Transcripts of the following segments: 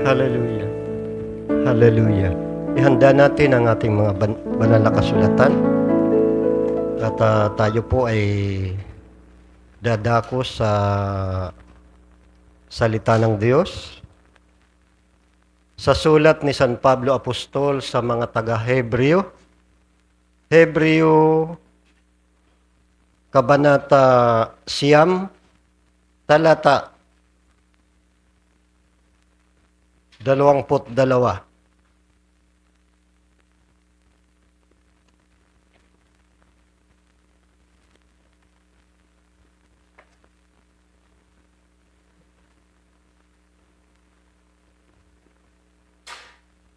Hallelujah. Hallelujah. Ihanda natin ang ating mga banal na kasulatan. At tayo po ay dadako sa salita ng Diyos. Sa sulat ni San Pablo Apostol sa mga taga-Hebreo, Hebreo, Kabanata Siyam, Talata 22.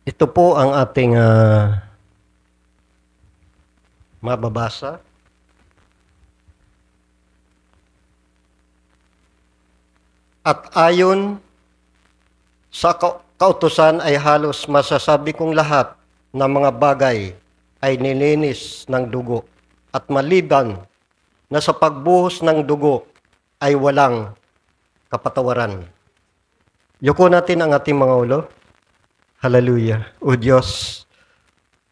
Ito po ang ating mababasa. At ayon sa kautusan ay halos masasabi kong lahat ng mga bagay ay nilinis ng dugo at maliban na sa pagbuhos ng dugo ay walang kapatawaran. Yuko natin ang ating mga ulo. Hallelujah. O Diyos,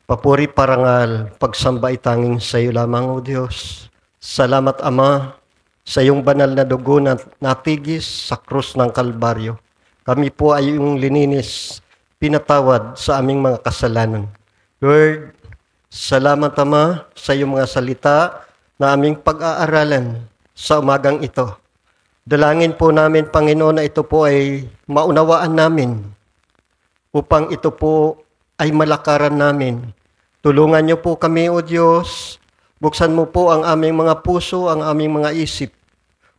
papuri, parangal, pagsamba itanging sa iyo lamang, O Diyos. Salamat, Ama, sa iyong banal na dugo na natigis sa krus ng Kalbaryo. Kami po ay iyong lininis, pinatawad sa aming mga kasalanan. Lord, salamat, Ama, sa iyong mga salita na aming pag-aaralan sa umagang ito. Dalangin po namin, Panginoon, na ito po ay maunawaan namin upang ito po ay malakaran namin. Tulungan niyo po kami, O Diyos. Buksan mo po ang aming mga puso, ang aming mga isip,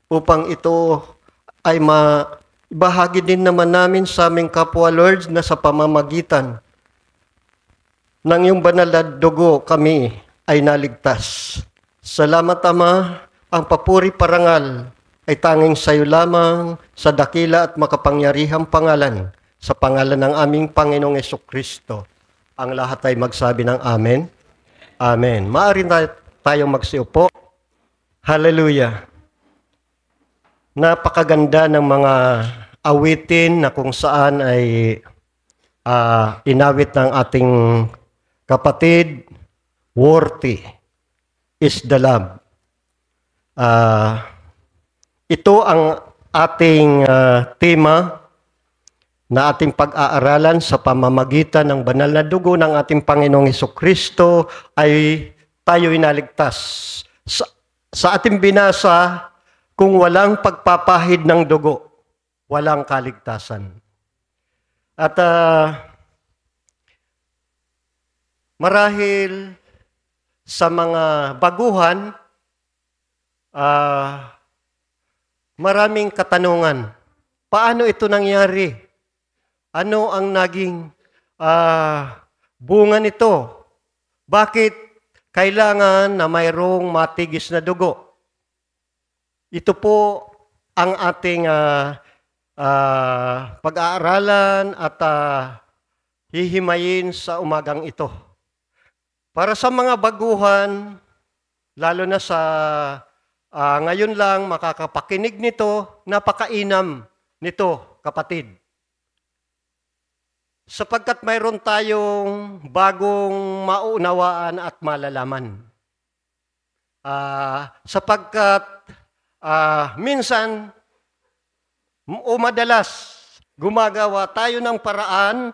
upang ito ay bahagi din naman namin sa aming kapwa, Lord, na sa pamamagitan ng iyong banal na dugo kami ay naligtas. Salamat, Ama, ang papuri parangal ay tanging sa iyo lamang, sa dakila at makapangyarihang pangalan, sa pangalan ng aming Panginoong Jesucristo. Ang lahat ay magsabi ng Amen. Amen. Maaari na tayong magsiupo. Hallelujah. Napakaganda ng mga awitin na kung saan ay inawit ng ating kapatid, worthy is the Lamb. Ito ang ating tema na ating pag-aaralan sa pamamagitan ng banal na dugo ng ating Panginoong Jesucristo ay tayo inaligtas. Sa ating binasa, kung walang pagpapahid ng dugo, walang kaligtasan. At marahil sa mga baguhan, maraming katanungan. Paano ito nangyari? Ano ang naging bunga nito? Bakit kailangan na mayroong matigis na dugo? Ito po ang ating pag-aaralan at hihimayin sa umagang ito. Para sa mga baguhan, lalo na sa ngayon lang makakapakinig nito, napakainam nito, kapatid. Sapagkat mayroon tayong bagong maunawaan at malalaman. Sapagkat minsan o madalas gumagawa tayo ng paraan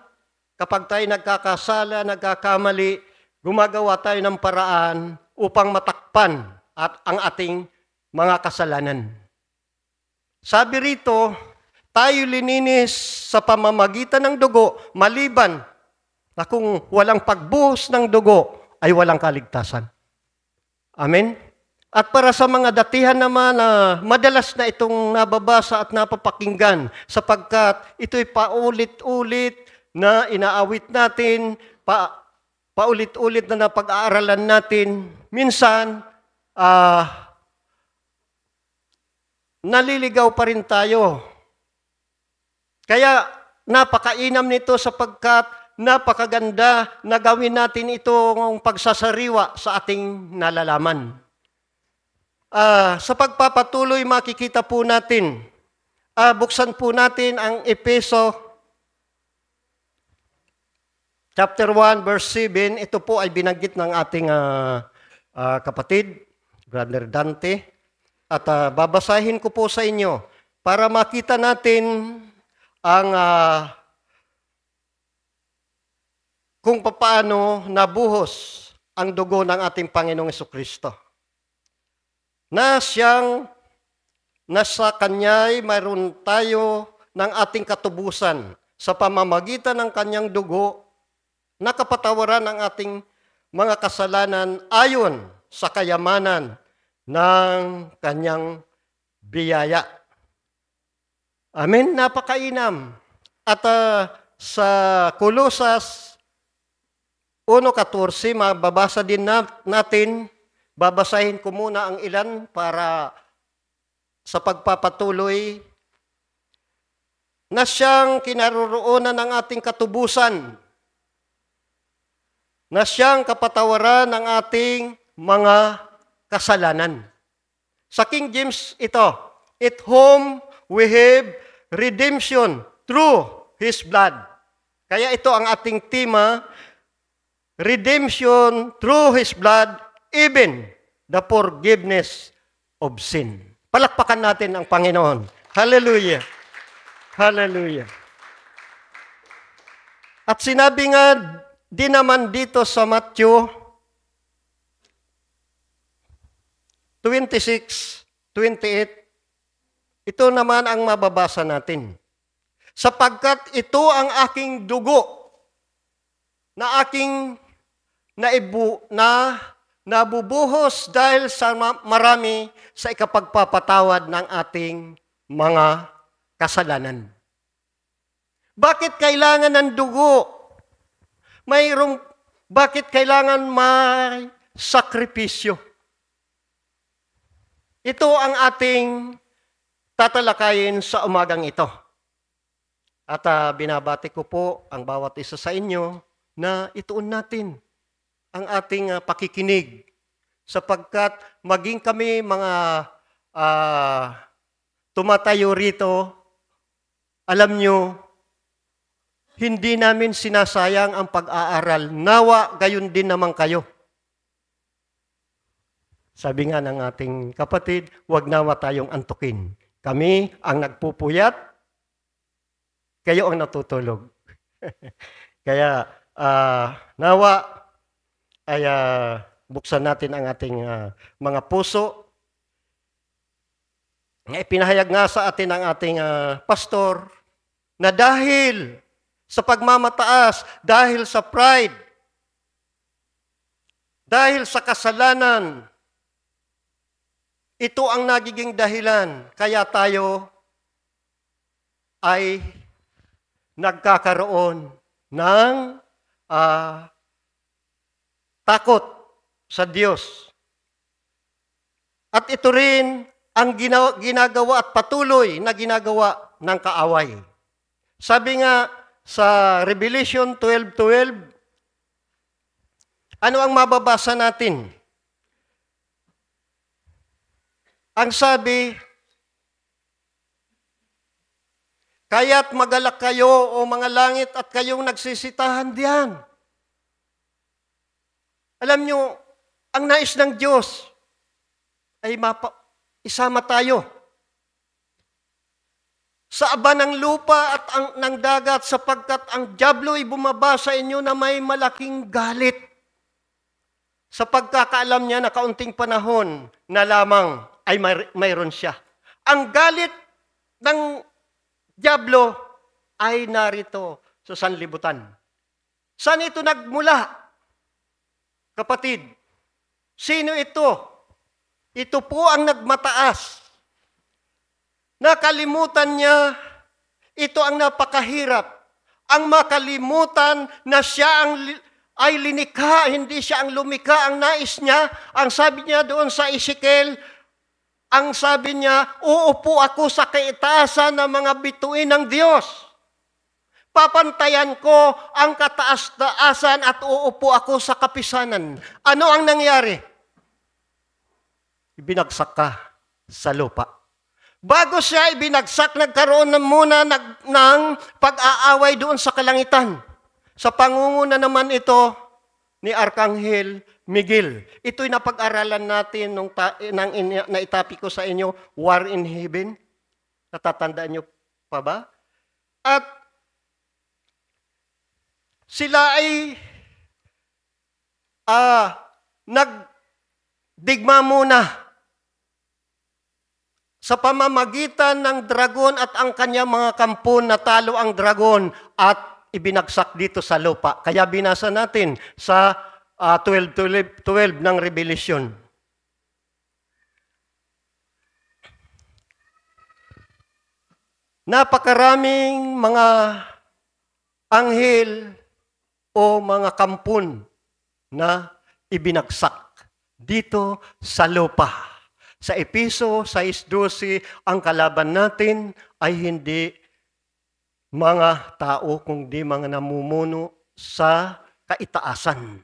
kapag tayo nagkakasala, nagkakamali, gumagawa tayo ng paraan upang matakpan ang ating mga kasalanan. Sabi rito, tayo lininis sa pamamagitan ng dugo, maliban na kung walang pagbuhos ng dugo, ay walang kaligtasan. Amen? At para sa mga datihan naman na madalas na itong nababasa at napapakinggan, sapagkat ito'y paulit-ulit na inaawit natin, paulit-ulit na napag-aaralan natin, minsan, naliligaw pa rin tayo. Kaya napakainam nito sapagkat napakaganda na gawin natin itong pagsasariwa sa ating nalalaman. Sa pagpapatuloy makikita po natin, buksan po natin ang Efeso chapter 1, verse 7, ito po ay binanggit ng ating kapatid, Brother Dante. At babasahin ko po sa inyo para makita natin ang kung paano nabuhos ang dugo ng ating Panginoong Jesucristo. Na sa Kanya'y mayroon tayo ng ating katubusan sa pamamagitan ng Kanyang dugo na kapatawaran ng ating mga kasalanan ayon sa kayamanan ng Kanyang biyaya. Amen? Napakainam. At sa Kolosas 1:14, mababasa din natin, babasahin ko muna ang ilan para sa pagpapatuloy na siyang kinaroroonan ng ating katubusan, na siyang kapatawaran ng ating mga kasalanan. Sa King James ito, "At whom we have redemption through His blood." Kaya ito ang ating tema, redemption through His blood, even the forgiveness of sin. Palakpakan natin ang Panginoon. Hallelujah. Hallelujah. At sinabi nga din naman dito sa Matthew 26:28, ito naman ang mababasa natin. Sapagkat ito ang aking dugo na aking nabubuhos dahil sa marami sa ikapagpapatawad ng ating mga kasalanan. Bakit kailangan ng dugo? Bakit kailangan may sakripisyo? Ito ang ating tatalakayin sa umagang ito. At binabati ko po ang bawat isa sa inyo na ituon natin ang ating pakikinig sapagkat maging kami mga tumatayo rito, alam nyo, hindi namin sinasayang ang pag-aaral. Nawa, gayon din naman kayo. Sabi nga ng ating kapatid, huwag nawa tayong antukin. Kami ang nagpupuyat, kayo ang natutulog. Kaya, nawa ay buksan natin ang ating mga puso. Ipinahayag nga sa atin ang ating pastor na dahil sa pagmamataas, dahil sa pride, dahil sa kasalanan, ito ang nagiging dahilan kaya tayo ay nagkakaroon ng takot sa Diyos. At ito rin ang ginagawa at patuloy na ginagawa ng kaaway. Sabi nga sa Revelation 12:12, ano ang mababasa natin? Ang sabi, kaya't magalak kayo o mga langit at kayong nagsisitahan diyan. Alam nyo, ang nais ng Diyos ay isama tayo sa aba ng lupa at ng dagat sapagkat ang dyablo ay bumaba sa inyo na may malaking galit. Sa pagkakaalam niya na kaunting panahon na lamang ay mayroon siya. Ang galit ng dyablo ay narito sa sanlibutan. Saan ito nagmula? Kapatid, sino ito? Ito po ang nagmataas. Nakalimutan niya, ito ang napakahirap. Ang makalimutan na siya ay linikha, hindi siya ang lumikha. Ang nais niya, ang sabi niya doon sa Ezekiel, ang sabi niya, uupo ako sa kaitaasan ng mga bituin ng Diyos. Papantayan ko ang kataas-taasan at uupo ako sa kapisanan. Ano ang nangyari? Ibinagsak ka sa lupa. Bago siya ibinagsak, nagkaroon na muna ng pag-aaway doon sa kalangitan. Sa pangunguna naman ito ni Arkanghel Miguel. Ito'y napag-aralan natin nung naitapi ko sa inyo, War in Heaven. Natatandaan nyo pa ba? At sila ay nagdigma muna sa pamamagitan ng dragon at ang kanyang mga kampo. Natalo ang dragon at ibinagsak dito sa lupa. Kaya binasa natin sa 12 ng Revelation. Napakaraming mga anghel o mga kampon na ibinagsak dito sa lupa. Sa Epeso 6:12, ang kalaban natin ay hindi mga tao, kundi mga namumuno sa kaitaasan.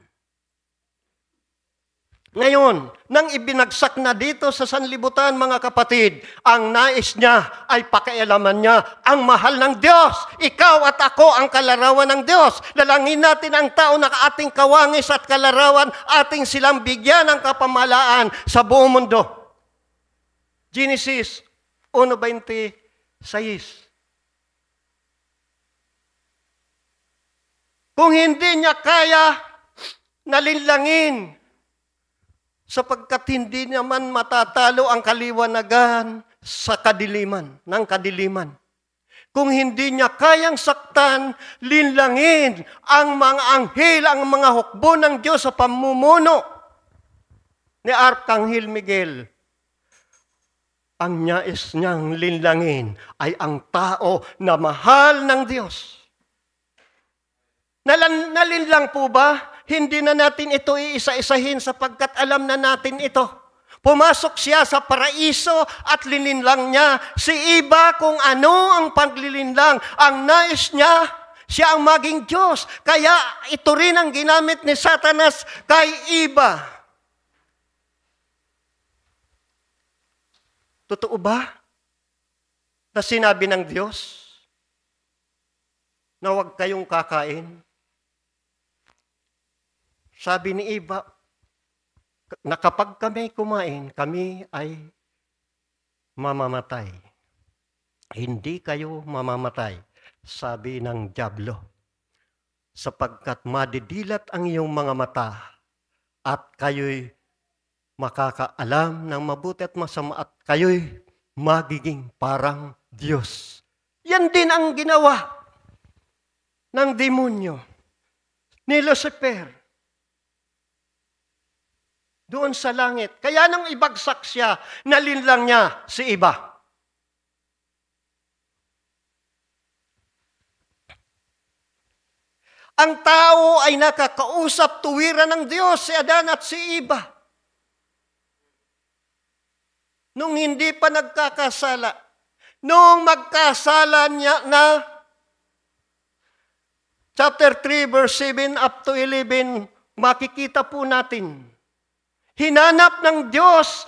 Ngayon, nang ibinagsak na dito sa sanlibutan, mga kapatid, ang nais niya ay pakialaman niya ang mahal ng Diyos. Ikaw at ako ang kalarawan ng Diyos. Lalangin natin ang tao na ating kawangis at kalarawan, ating silang bigyan ng kapamahalaan sa buong mundo. Genesis 1:26. Kung hindi niya kaya nalinlangin, sapagkat hindi naman matatalo ang kaliwanagan sa kadiliman, ng kadiliman. Kung hindi niya kayang saktan, linlangin ang mga anghel, ang mga hukbo ng Diyos sa pamumuno ni Arkanghel Miguel. Ang nais niyang linlangin ay ang tao na mahal ng Diyos. Nalinlang po ba? Hindi na natin ito iisa-isahin sapagkat alam na natin ito. Pumasok siya sa paraiso at lilinlang niya si Eva kung ano ang paglilinlang. Ang nais niya, siya ang maging Diyos. Kaya ito rin ang ginamit ni Satanas kay Eva. Totoo ba na sinabi ng Diyos na huwag kayong kakain? Sabi ni Eva, na kapag kami kumain, kami ay mamamatay. Hindi kayo mamamatay, sabi ng dyablo, sapagkat madidilat ang iyong mga mata at kayo'y makakaalam ng mabuti at masama at kayo'y magiging parang Diyos. Yan din ang ginawa ng demonyo ni Lucifer doon sa langit. Kaya nang ibagsak siya, nalinlang niya si Eva. Ang tao ay nakakausap tuwiran ng Diyos, si Adan at si Eva. Nung hindi pa nagkakasala, nung magkasala niya na, chapter 3, verse 7 up to 11, makikita po natin, hinanap ng Diyos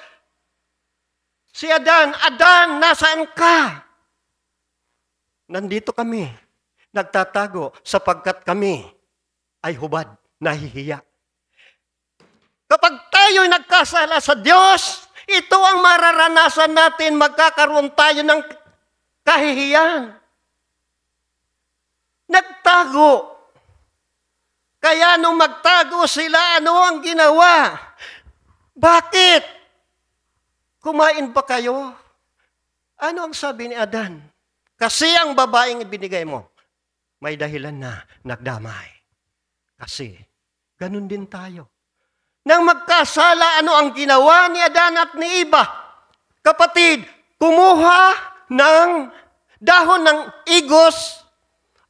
si Adan. Adan, nasaan ka? Nandito kami, nagtatago sapagkat kami ay hubad, nahihiya. Kapag tayo'y nagkasala sa Diyos, ito ang mararanasan natin, magkakaroon tayo ng kahihiyan. Nagtago. Kaya nung magtago sila, ano ang ginawa? Bakit? Kumain ba kayo? Ano ang sabi ni Adan? Kasi ang babaeng ibinigay mo, may dahilan na nagdamay. Kasi, ganun din tayo. Nang magkasala, ano ang ginawa ni Adan at ni Eva? Kapatid, kumuha ng dahon ng igos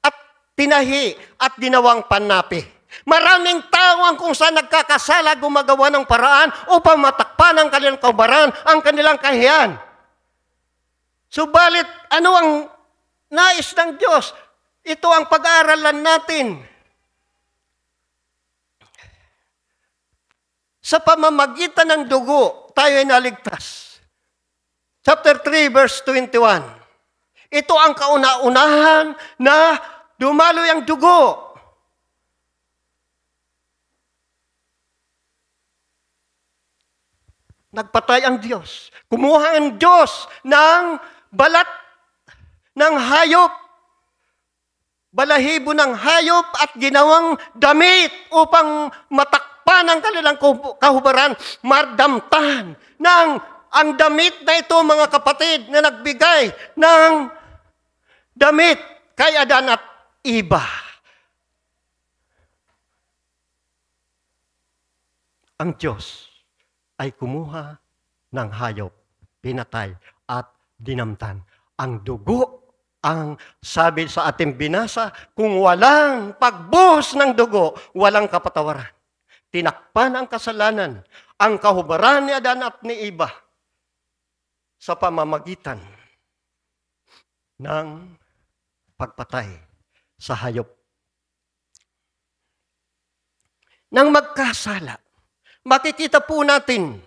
at tinahi at ginawang pannapi. Maraming tao ang kung saan nagkakasala, gumagawa ng paraan upang matakpan ang kanilang kaubaran, ang kanilang kahiyan. Subalit, ano ang nais ng Diyos? Ito ang pag-aaralan natin. Sa pamamagitan ng dugo, tayo ay naligtas. Chapter 3, verse 21. Ito ang kauna-unahan na dumaloy ang dugo. Nagpatay ang Diyos. Kumuha ang Diyos ng balat ng hayop, balahibo ng hayop at ginawang damit upang matakpan ang kanilang kahubaran, mardamtan ng ang damit na ito, mga kapatid, na nagbigay ng damit kay Adan at Eva. Ang Diyos ay kumuha ng hayop, pinatay at dinamtan. Ang dugo, ang sabi sa ating binasa, kung walang pagbuhos ng dugo, walang kapatawaran. Tinakpan ang kasalanan, ang kahubaran ni Adan at ni Eva sa pamamagitan ng pagpatay sa hayop. Nang magkasala, makikita po natin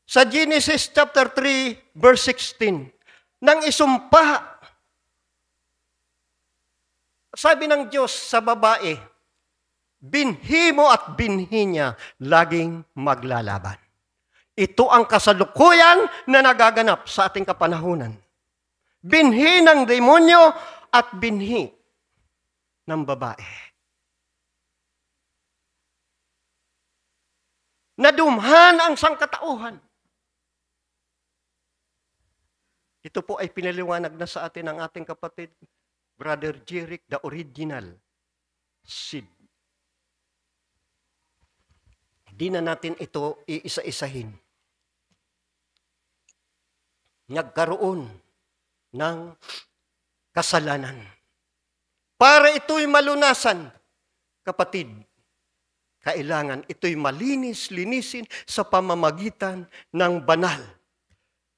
sa Genesis chapter 3, verse 16, nang isumpa, sabi ng Diyos sa babae, binhi mo at binhi niya, laging maglalaban. Ito ang kasalukuyan na nagaganap sa ating kapanahunan. Binhi ng demonyo at binhi ng babae. Nadumhan ang sangkatauhan. Ito po ay pinaliwanag na sa atin ng ating kapatid, Brother Jeric, the original seed. Hindi na natin ito iisa-isahin. Nagkaroon ng kasalanan. Para ito'y malunasan, kapatid, kailangan ito'y malinis-linisin sa pamamagitan ng banal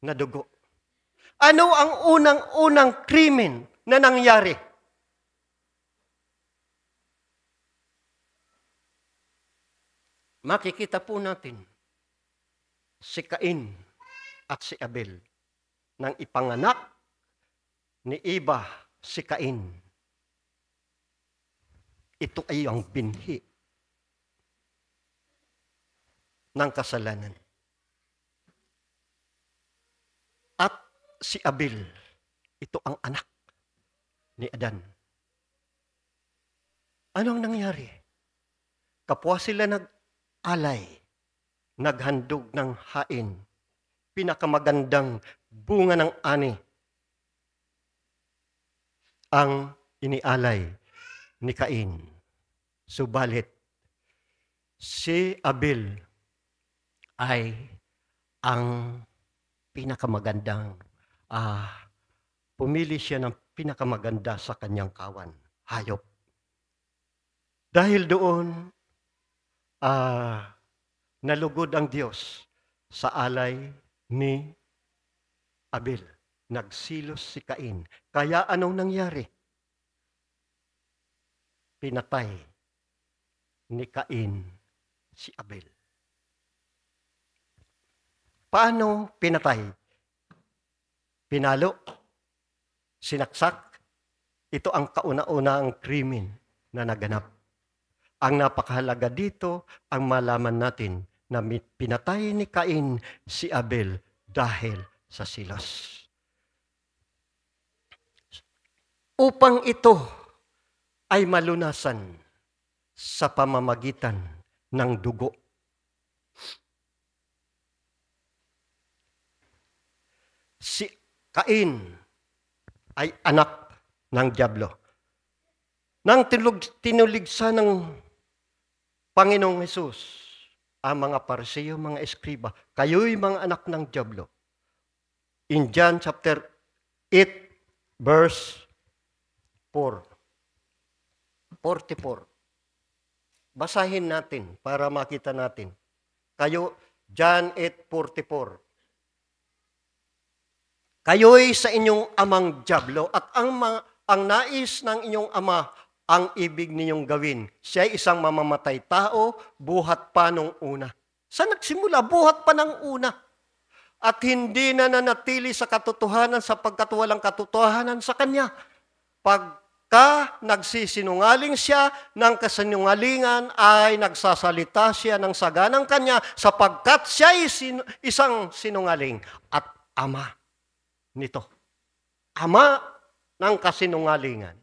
na dugo. Ano ang unang-unang krimen na nangyari? Makikita po natin si Cain at si Abel. Nang ipanganak ni Eva si Cain, ito ay ang binhi ng kasalanan. At si Abel, ito ang anak ni Adan. Anong nangyari? Kapwa sila nag-alay, naghandog ng hain, pinakamagandang bunga ng ani ang inialay ni Cain. Subalit, si Abel ay ang pinakamagandang, pumili siya ng pinakamaganda sa kanyang kawan, hayop. Dahil doon, nalugod ang Diyos sa alay ni Abel. Nagsilos si Cain. Kaya anong nangyari? Pinatay ni Cain si Abel. Paano pinatay? Pinalo? Sinaksak? Ito ang kauna-unang krimen na naganap. Ang napakahalaga dito, ang malaman natin na pinatay ni Cain si Abel dahil sa silos. Upang ito ay malunasan sa pamamagitan ng dugo. Si Cain ay anak ng dyablo. Nang tinuligsa ng Panginoong Hesus, ang mga Pariseo, mga eskriba, kayo'y mga anak ng dyablo. In John chapter 8, verse 44. Basahin natin para makita natin. Kayo, John 8:44. Kayo'y sa inyong amang dyablo at ang nais ng inyong ama ang ibig ninyong gawin. Siya'y isang mamamatay tao, buhat pa nung una. Saan nagsimula? Buhat pa ng una. At hindi na nanatili sa katotohanan sapagkat walang katotohanan sa kanya. Pag nagsisinungaling siya ng kasinungalingan ay nagsasalita siya ng saganang kanya sapagkat siya ay isang sinungaling at ama nito. Ama ng kasinungalingan.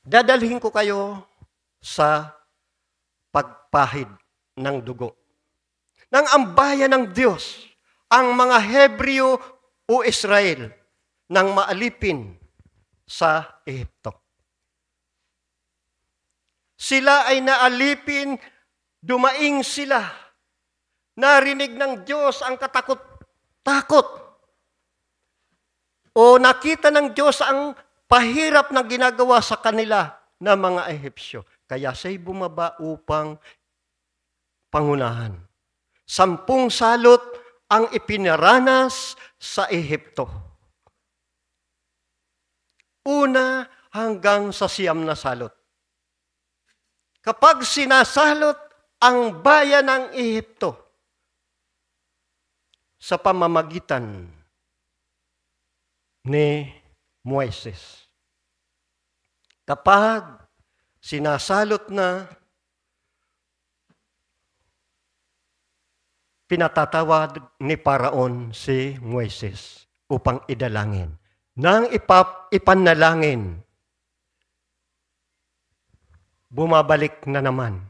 Dadalhin ko kayo sa pagpahid ng dugo. Nang ang bayan ng Diyos, ang mga Hebreo o Israel, nang maalipin sa Ehipto. Sila ay naalipin, dumaing sila. Narinig ng Diyos ang katakot-takot. O nakita ng Diyos ang pahirap na ginagawa sa kanila ng mga Ehipsyo. Kaya siya'y bumaba upang pangunahan. 10 salot ang ipinaranas sa Ehipto. Una hanggang sa 9 na salot. Kapag sinasalot ang bayan ng Ehipto sa pamamagitan ni Moises. Kapag sinasalot na, pinatatawad ni Paraon si Moises upang idalangin. Nang ipanalangin, bumabalik na naman.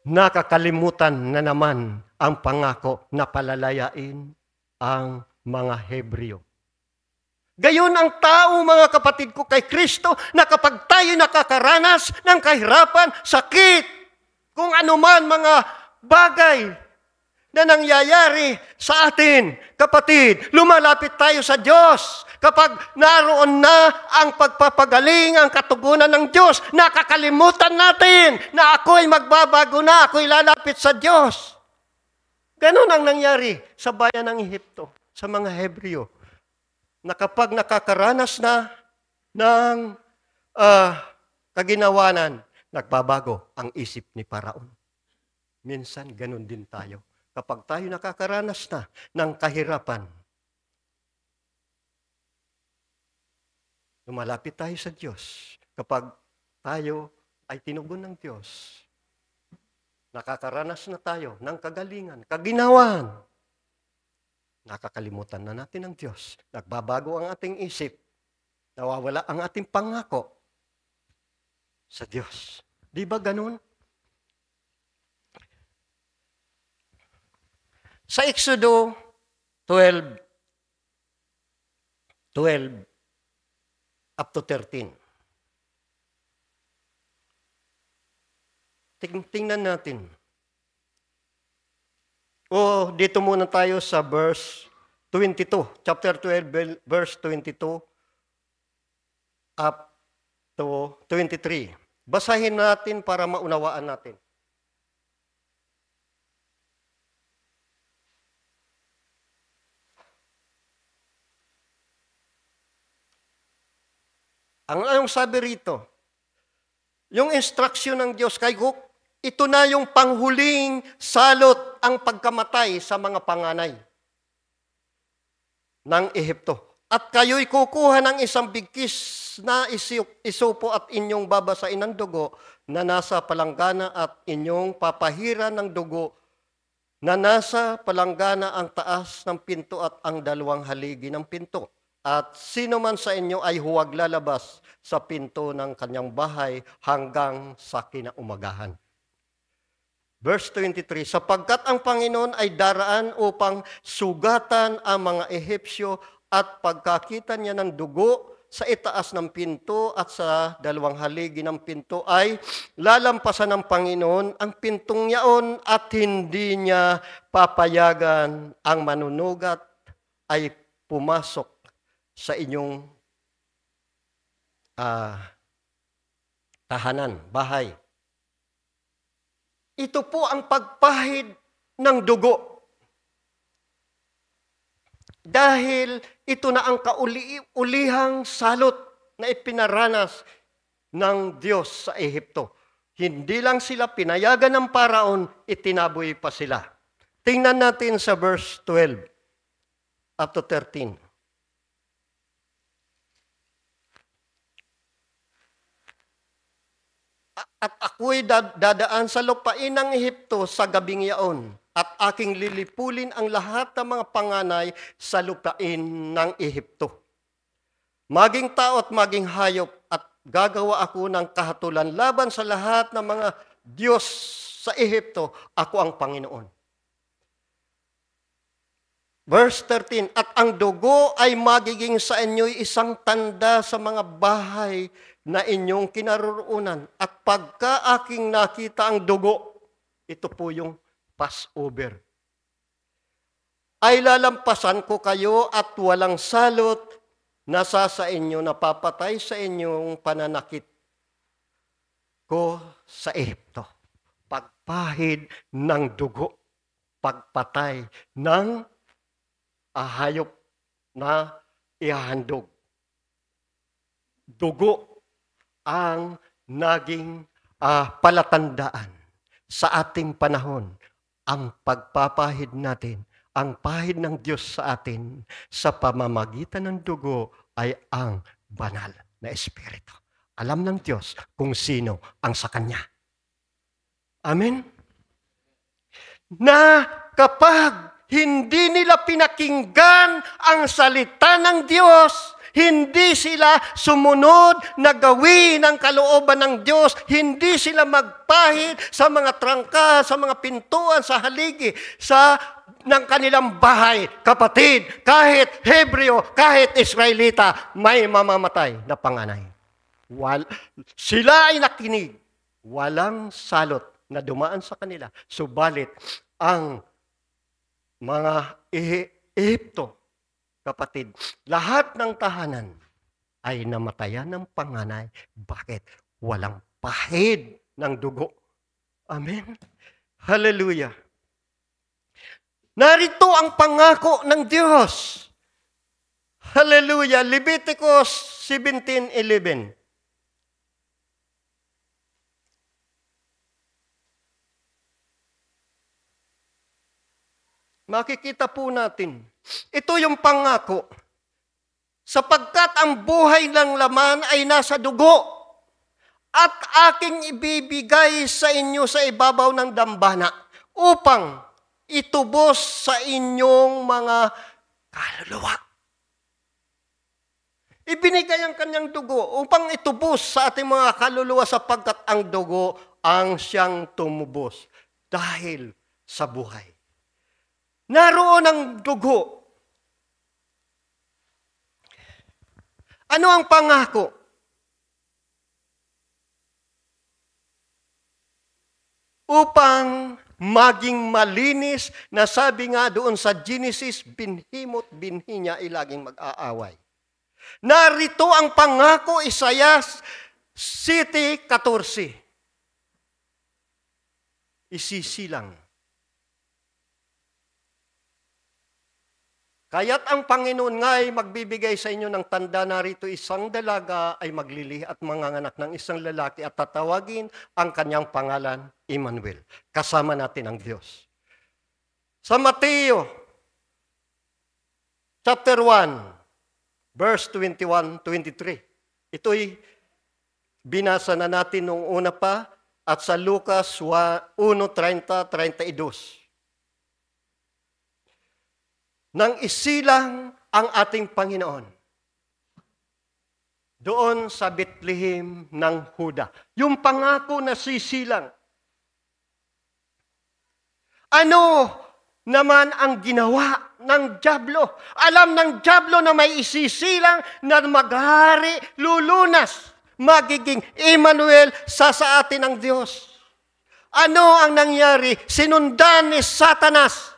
Nakakalimutan na naman ang pangako na palalayain ang mga Hebreo. Gayon ang tao, mga kapatid ko, kay Kristo, na kapag tayo nakakaranas ng kahirapan, sakit, kung anuman mga bagay na nangyayari sa atin, kapatid, lumalapit tayo sa Diyos. Kapag naroon na ang pagpapagaling, ang katugunan ng Diyos, nakakalimutan natin na ako'y magbabago na, ako'y lalapit sa Diyos. Ganon ang nangyari sa bayan ng Ehipto, sa mga Hebreo, na kapag nakakaranas na ng kaginawanan, nagbabago ang isip ni Paraon. Minsan, ganon din tayo. Kapag tayo nakakaranas na ng kahirapan, lumalapit tayo sa Diyos. Kapag tayo ay tinugon ng Diyos, nakakaranas na tayo ng kagalingan, kaginawan, nakakalimutan na natin ang Diyos. Nagbabago ang ating isip. Nawawala ang ating pangako sa Diyos. Di ba ganun? Sa Exodo 12 up to 13. Tingnan natin. O dito muna tayo sa verse 22. Chapter 12, verse 22 up to 23. Basahin natin para maunawaan natin. Ang sabi rito, yung instruction ng Diyos kay Cook, ito na yung panghuling salot ang pagkamatay sa mga panganay ng Ehipto. At kayo'y kukuha ng isang bigkis na isupo at inyong babasain ng dugo na nasa palanggana at inyong papahiran ng dugo na nasa palanggana ang taas ng pinto at ang 2 haligi ng pinto. At sino man sa inyo ay huwag lalabas sa pinto ng kanyang bahay hanggang sa kinaumagahan. Verse 23, sapagkat ang Panginoon ay daraan upang sugatan ang mga Ehipsyo at pagkakita niya ng dugo sa itaas ng pinto at sa 2 haligi ng pinto ay lalampasan ng Panginoon ang pintong yaon at hindi niya papayagan ang manunugat ay pumasok sa inyong tahanan, bahay. Ito po ang pagpahid ng dugo. Dahil ito na ang kauli-ulihang salot na ipinaranas ng Diyos sa Ehipto. Hindi lang sila pinayagan ng paraon, itinaboy pa sila. Tingnan natin sa verse 12 up to 13. At ako'y dadaan sa lupain ng Ehipto sa gabing yaon, at aking lilipulin ang lahat ng mga panganay sa lupain ng Ehipto. Maging tao at maging hayop, at gagawa ako ng kahatulan laban sa lahat ng mga Diyos sa Ehipto. Ako ang Panginoon. Verse 13, at ang dugo ay magiging sa inyo'y isang tanda sa mga bahay na inyong kinaroroonan. At pagka aking nakita ang dugo, ito po yung Passover, ay lalampasan ko kayo at walang salot nasa sa inyo, napapatay sa inyong pananakit ko sa Ehipto. Pagpahid ng dugo, pagpatay ng hayop na ihahandog. Dugo ang naging palatandaan sa ating panahon. Ang pagpapahid natin, ang pahid ng Diyos sa atin sa pamamagitan ng dugo ay ang banal na Espiritu. Alam ng Diyos kung sino ang sa Kanya. Amen? Na kapag hindi nila pinakinggan ang salita ng Diyos, hindi sila sumunod na gawin ang kalooban ng Diyos, hindi sila magpahid sa mga trangka, sa mga pintuan, sa haligi, ng kanilang bahay. Kapatid, kahit Hebreo, kahit Israelita, may mamamatay na panganay. Sila ay nakinig. Walang salot na dumaan sa kanila. Subalit, ang mga Ehipto, kapatid, lahat ng tahanan ay namatayan ng panganay. Bakit? Walang pahid ng dugo. Amen? Hallelujah. Narito ang pangako ng Diyos. Hallelujah. Leviticus 17:11. Makikita po natin, ito yung pangako, sapagkat ang buhay ng laman ay nasa dugo, at aking ibibigay sa inyo sa ibabaw ng dambana, upang itubos sa inyong mga kaluluwa. Ibinigay ang kanyang dugo upang itubos sa ating mga kaluluwa, sapagkat ang dugo ang siyang tumubos dahil sa buhay. Naroon ang dugo. Ano ang pangako? Upang maging malinis, na sabi nga doon sa Genesis, binhimot binhi niya ay laging mag-aaway. Narito ang pangako, Isaias 7:14. Isisilang. Kaya't ang Panginoon nga ay magbibigay sa inyo ng tanda, narito isang dalaga ay maglilihi at manganganak ng isang lalaki, at tatawagin ang kanyang pangalan, Emmanuel. Kasama natin ang Diyos. Sa Mateo, chapter 1, verse 21-23. Ito'y binasa na natin noong una pa, at sa Lucas 1:30-32. Nang isilang ang ating Panginoon doon sa Bethlehem ng Huda. Yung pangako na sisilang. Ano naman ang ginawa ng dyablo? Alam ng dyablo na may isisilang na maghari, lulunas, magiging Emmanuel sa atin ng Diyos. Ano ang nangyari? Sinundan ni Satanas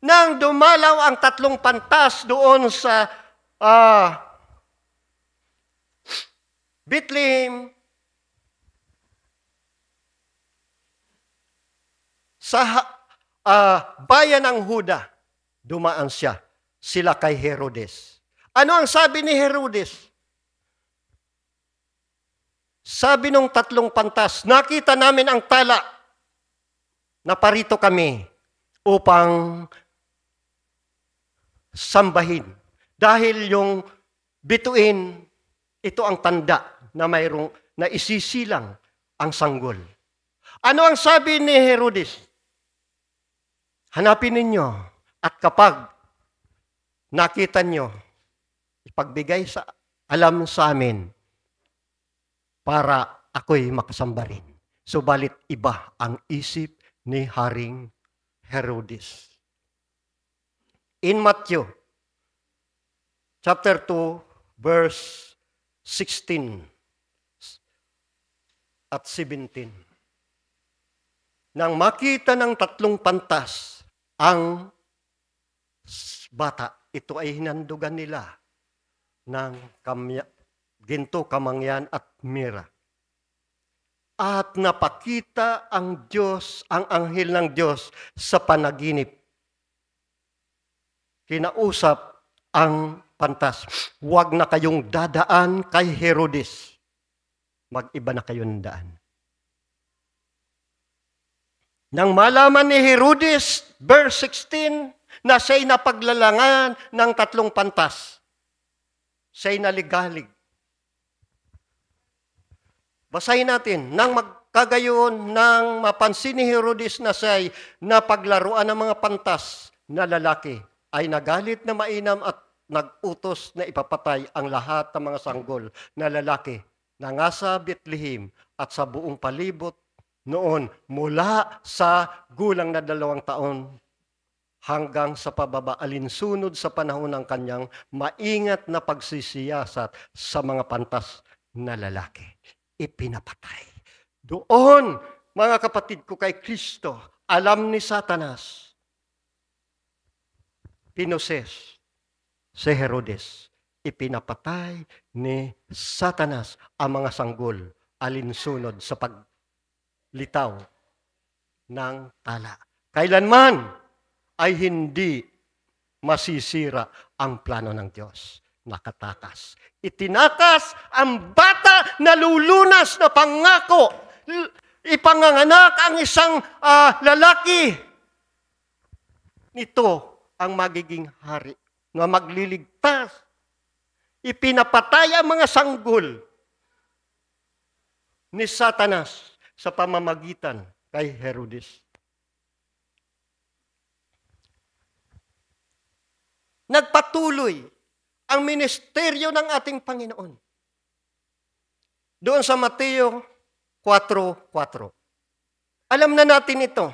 nang dumalaw ang 3 pantas doon sa Bethlehem, sa bayan ng Huda, dumaan sila kay Herodes. Ano ang sabi ni Herodes? Sabi nung tatlong pantas, nakita namin ang tala. Naparito kami upang sambahin. Dahil yung bituin, ito ang tanda na mayroong na isisilang ang sanggol. Ano ang sabi ni Herodes? Hanapin ninyo at kapag nakita nyo, ipagbigay sa alam sa amin para ako'y makasamba rin. Subalit iba ang isip ni Haring Herodes. In Matthew chapter 2, verse 16 at 17. Nang makita ng tatlong pantas ang bata, ito ay hinandugan nila ng ginto, kamangyan at mira. At napakita ang Diyos, ang anghel ng Diyos sa panaginip. Kinausap ang pantas, huwag na kayong dadaan kay Herodes. Mag-iba na kayo ng daan. Nang malaman ni Herodes, verse 16, na siya'y napaglalangan ng tatlong pantas, siya'y naligalig. Basahin natin, nang magkagayon, nang mapansin ni Herodes na siya'y napaglaruan ng mga pantas na lalaki, ay nagalit na mainam at nag-utos na ipapatay ang lahat ng mga sanggol na lalaki na nasa Bethlehem at sa buong palibot noon mula sa gulang na 2 taon hanggang sa pababa alinsunod sa panahon ng kanyang maingat na pagsisiyasat sa mga pantas na lalaki. Ipinapatay. Doon, mga kapatid ko kay Kristo, alam ni Satanas, pinoses si Herodes. Ipinapatay ni Satanas ang mga sanggol alinsunod sa paglitaw ng tala. Kailanman ay hindi masisira ang plano ng Diyos. Nakatakas. Itinakas ang bata na lulunas na pangako. Ipanganganak ang isang lalaki. Ito ang magiging hari na magliligtas. Ipinapatay ang mga sanggol ni Satanas sa pamamagitan kay Herodes. Nagpatuloy ang ministeryo ng ating Panginoon. Doon sa Mateo 4:4. Alam na natin ito.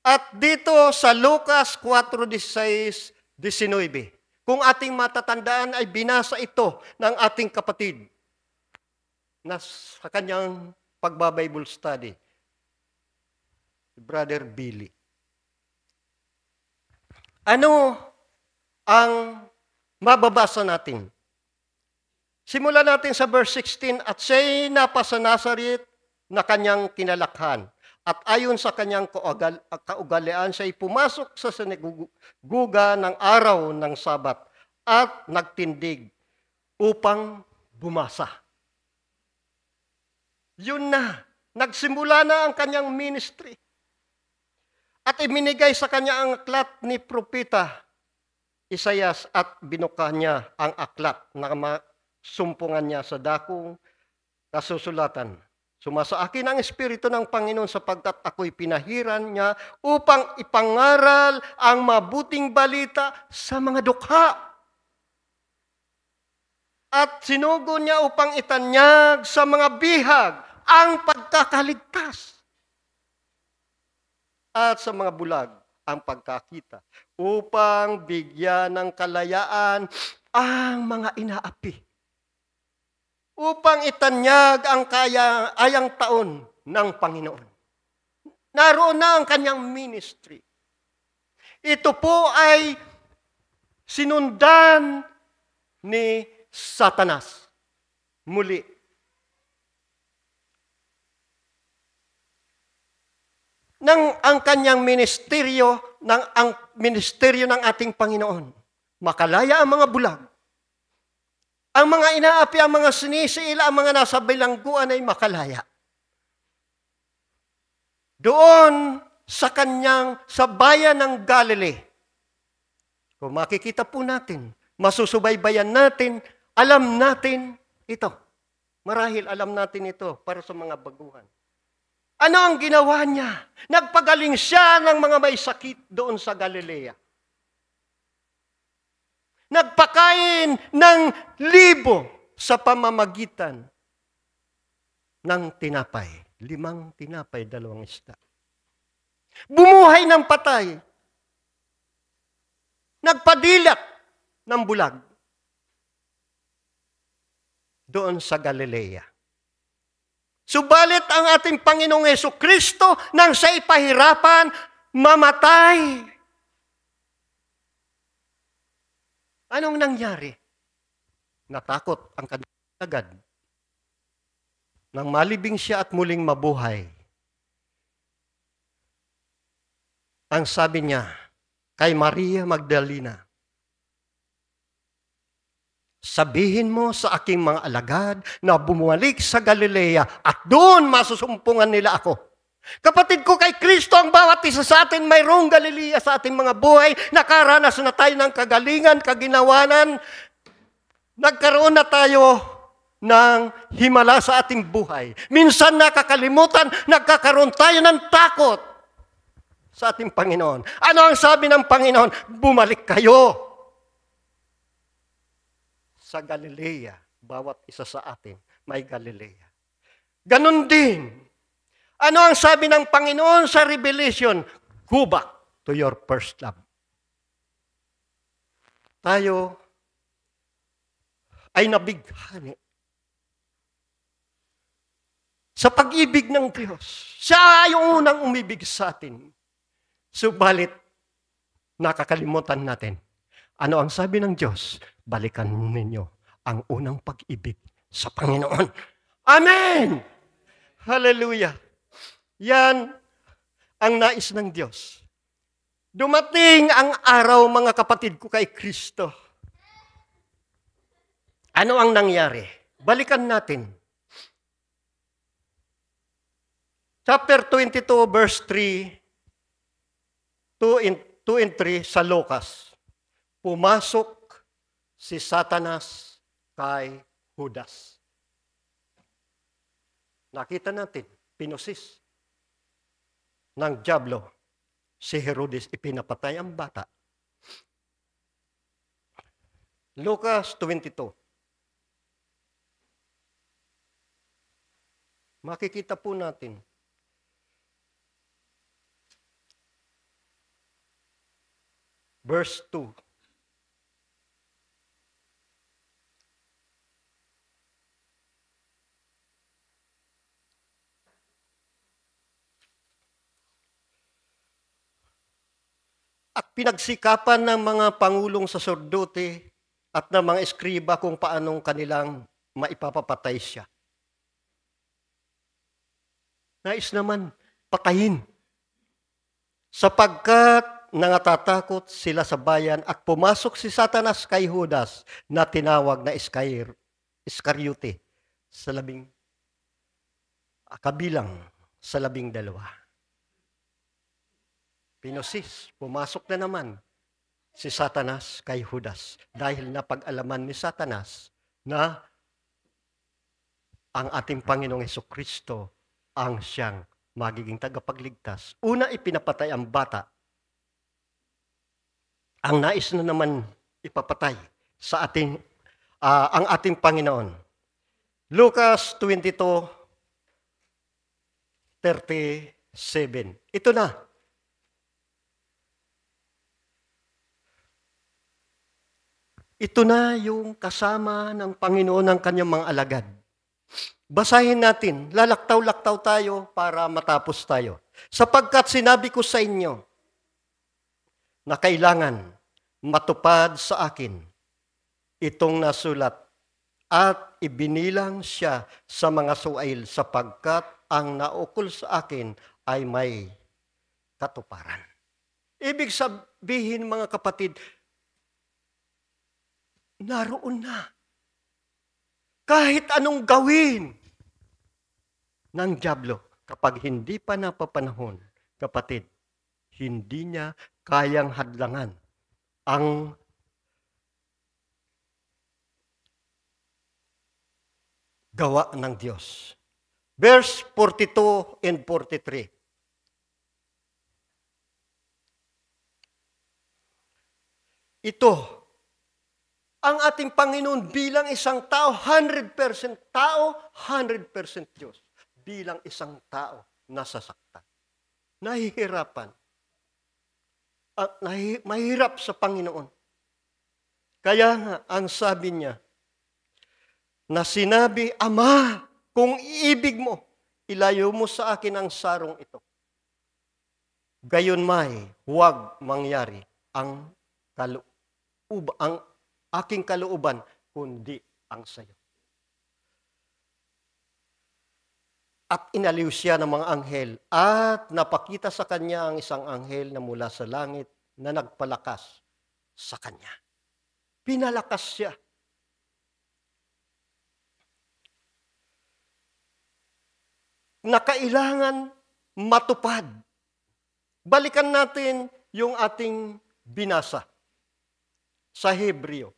At dito sa Lucas 4:16-19, kung ating matatandaan ay binasa ito ng ating kapatid na sa kanyang pagbabible study, Brother Billy. Ano ang mababasa natin? Simulan natin sa verse 16, at siya'y napa sa Nazaret na kanyang kinalakhan. At ayon sa kanyang kaugalian, siya'y pumasok sa sinaguga ng araw ng Sabat at nagtindig upang bumasa. Yun na, nagsimula na ang kanyang ministry. At iminigay sa kanya ang aklat ni Propeta Isaias at binuka niya ang aklat na sumpungan niya sa dakong kasusulatan. Sumasa akin ang Espiritu ng Panginoon sapagkat ako'y pinahiran niya upang ipangaral ang mabuting balita sa mga dukha. At sinugo niya upang itanyag sa mga bihag ang pagkakaligtas. At sa mga bulag ang pagkakita, upang bigyan ng kalayaan ang mga inaapi, upang itanyag ang ayang taon ng Panginoon. Naroon na ang kanyang ministry. Ito po ay sinundan ni Satanas. Muli, ang kanyang ministeryo, ang ministeryo ng ating Panginoon. Makalaya ang mga bulag. Ang mga inaapi, ang mga sinisiila, ang mga nasa bilangguan ay makalaya. Doon sa bayan ng Galilee, kung makikita po natin, masusubaybayan natin, alam natin ito. Marahil alam natin ito para sa mga baguhan. Ano ang ginawa niya? Nagpagaling siya ng mga may sakit doon sa Galilea. Nagpakain ng libo sa pamamagitan ng tinapay. 5 tinapay, 2 isda. Bumuhay ng patay. Nagpadilat ng bulag. Doon sa Galilea. Subalit ang ating Panginoong Hesukristo nang sa ipahirapan, mamatay. Anong nangyari? Natakot ang kanyang alagad. Nang malibing siya at muling mabuhay, ang sabi niya kay Maria Magdalena, sabihin mo sa aking mga alagad na bumalik sa Galilea at doon masusumpungan nila ako. Kapatid ko, kay Kristo ang bawat isa sa atin mayroong Galilea sa ating mga buhay. Nakaranas na tayo ng kagalingan, kaginawanan. Nagkaroon na tayo ng himala sa ating buhay. Minsan nakakalimutan, nagkakaroon tayo ng takot sa ating Panginoon. Ano ang sabi ng Panginoon? Bumalik kayo sa Galilea. Bawat isa sa atin may Galilea. Ganon din. Ano ang sabi ng Panginoon sa Revelation? Go back to your first love. Tayo ay nabighani sa pag-ibig ng Diyos. Siya ay yung unang umibig sa atin. Subalit, nakakalimutan natin. Ano ang sabi ng Diyos? Balikan ninyo ang unang pag-ibig sa Panginoon. Amen! Hallelujah! Yan ang nais ng Diyos. Dumating ang araw, mga kapatid ko, kay Kristo. Ano ang nangyari? Balikan natin. Chapter 22, verse 3, 2 and 3 sa Lucas. Pumasok si Satanas kay Judas. Nakita natin, pinusis ng dyablo si Herodes, ipinapatay ang bata. Lucas 22. Makikita po natin. Verse 2. At pinagsikapan ng mga pangulong saserdote at ng mga eskriba kung paanong kanilang maipapapatay siya. Nais naman patayin. Sapagkat nangatatakot sila sa bayan at pumasok si Satanas kay Judas na tinawag na Iscariote sa kabilang sa 12. Pinusis, pumasok na naman si Satanas kay Judas dahil napag-alaman ni Satanas na ang ating Panginoong Hesukristo ang siyang magiging tagapagligtas. Una, ipinapatay ang bata. Ang nais na naman ipapatay sa ang ating Panginoon. Lucas 22:37. Ito na. Ito na yung kasama ng Panginoon ng kanyang mga alagad. Basahin natin, lalaktaw-laktaw tayo para matapos tayo. Sapagkat sinabi ko sa inyo na kailangan matupad sa akin itong nasulat at ibinilang siya sa mga suwail sapagkat ang naukol sa akin ay may katuparan. Ibig sabihin, mga kapatid, naroon na kahit anong gawin ng dyablo, kapag hindi pa napapanahon, kapatid, hindi niya kayang hadlangan ang gawa ng Diyos. Verse 42 and 43. Ito, ang ating Panginoon bilang isang tao, 100% tao, 100% Diyos. Bilang isang tao, nasasaktan. Nahihirapan. At mahirap sa Panginoon. Kaya nga, ang sabi niya, na sinabi, Ama, kung iibig mo, ilayo mo sa akin ang sarong ito. Gayon may, huwag mangyari ang aking kalooban, kundi ang sayo. At inaliw siya ng mga anghel at napakita sa kanya ang isang anghel na mula sa langit na nagpalakas sa kanya. Pinalakas siya. Na kailangan matupad. Balikan natin yung ating binasa sa Hebreo,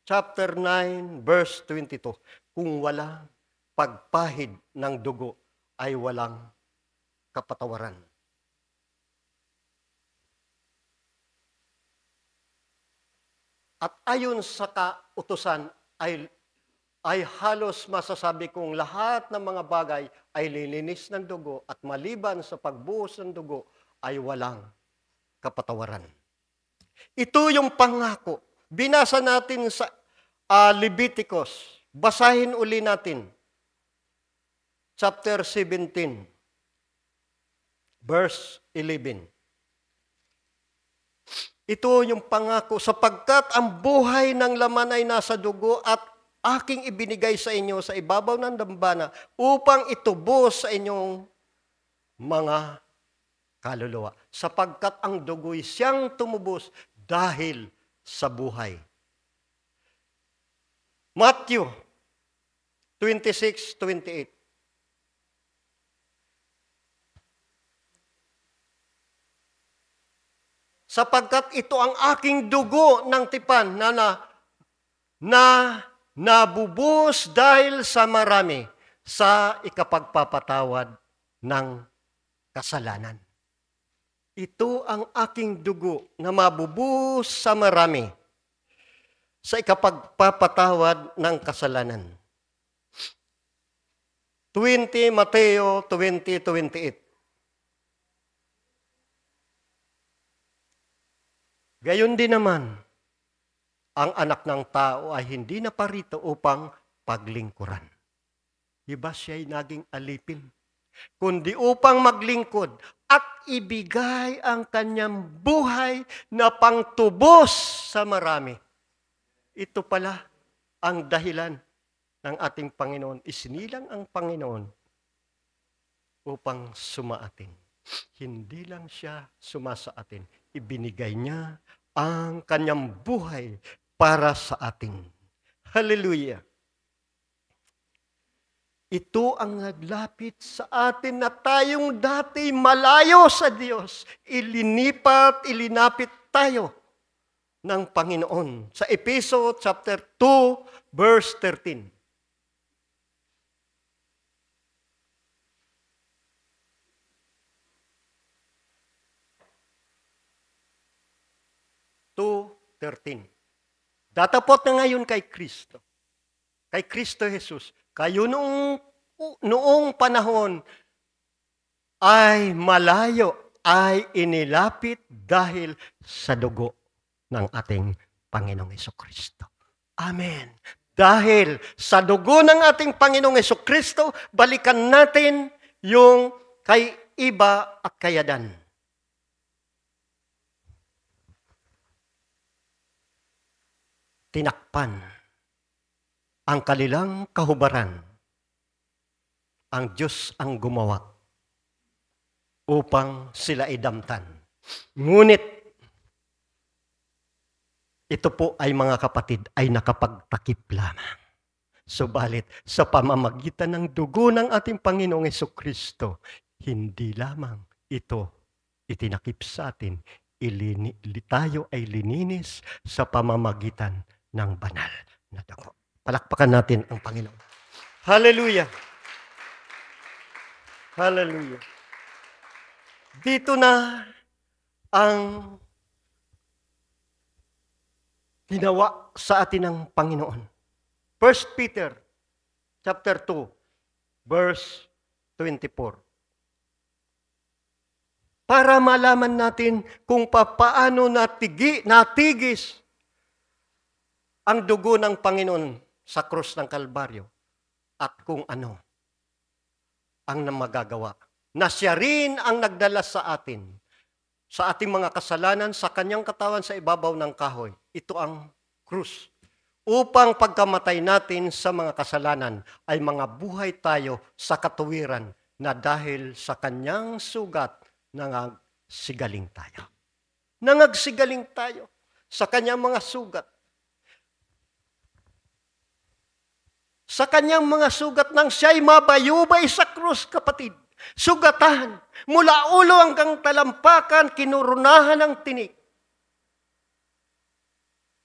chapter 9, verse 22. Kung walang pagpahid ng dugo, ay walang kapatawaran. At ayon sa kautusan ay halos masasabi kong lahat ng mga bagay ay lilinis ng dugo at maliban sa pagbuhos ng dugo ay walang kapatawaran. Ito yung pangako. Binasa natin sa Leviticus. Basahin uli natin. Chapter 17, verse 11. Ito yung pangako, sapagkat ang buhay ng laman ay nasa dugo at aking ibinigay sa inyo sa ibabaw ng dambana upang itubos sa inyong mga kaluluwa. Sapagkat ang dugo'y siyang tumubos dahil sa buhay. Matthew 26:28. Sapagkat ito ang aking dugo ng tipan na nabubuhos dahil sa marami sa ikapagpapatawad ng kasalanan. Ito ang aking dugo na mabubuhos sa marami sa ikapagpapatawad ng kasalanan. Mateo 20:28. Gayon din naman, ang anak ng tao ay hindi naparito upang paglingkuran. Diba siya'y naging alipin? Kundi upang maglingkod at ibigay ang kanyang buhay na pangtubos sa marami. Ito pala ang dahilan ng ating Panginoon. Isinilang ang Panginoon upang sumaatin. Hindi lang siya sumasa atin. Ibinigay niya ang kanyang buhay para sa atin. Hallelujah! Ito ang naglapit sa atin na tayong dati malayo sa Diyos. Ilinapit tayo ng Panginoon. Sa Efeso chapter 2, verse 13. Datapot na ngayon kay Kristo. Kay Kristo Jesus. Kayo noong panahon ay malayo, ay inilapit dahil sa dugo ng ating Panginoong Hesukristo. Amen. Dahil sa dugo ng ating Panginoong Hesukristo, balikan natin yung kay iba at kayadan. Tinakpan ang kanilang kahubaran. Ang Diyos ang gumawa upang sila idamtan. Ngunit, ito po ay mga kapatid ay nakapagtakip lamang. Subalit, sa pamamagitan ng dugo ng ating Panginoong Hesukristo, hindi lamang ito itinakip sa atin, tayo ay lininis sa pamamagitan ng banal na dugo. Palakpakan natin ang Panginoon. Hallelujah! Hallelujah! Dito na ang ginawa sa atin ng Panginoon. 1 Peter chapter 2, verse 24. Para malaman natin kung paano natigis ang dugo ng Panginoon sa krus ng Kalbaryo at kung ano ang magagawa. Na siya rin ang nagdala sa atin, sa ating mga kasalanan, sa kanyang katawan sa ibabaw ng kahoy. Ito ang krus. Upang pagkamatay natin sa mga kasalanan ay mga buhay tayo sa katuwiran na dahil sa kanyang sugat, nangagsigaling tayo. Nangagsigaling tayo sa kanyang mga sugat. Sa kanyang mga sugat nang siya'y mabayubay sa krus, kapatid. Sugatan, mula ulo hanggang talampakan, kinurunahan ng tinik.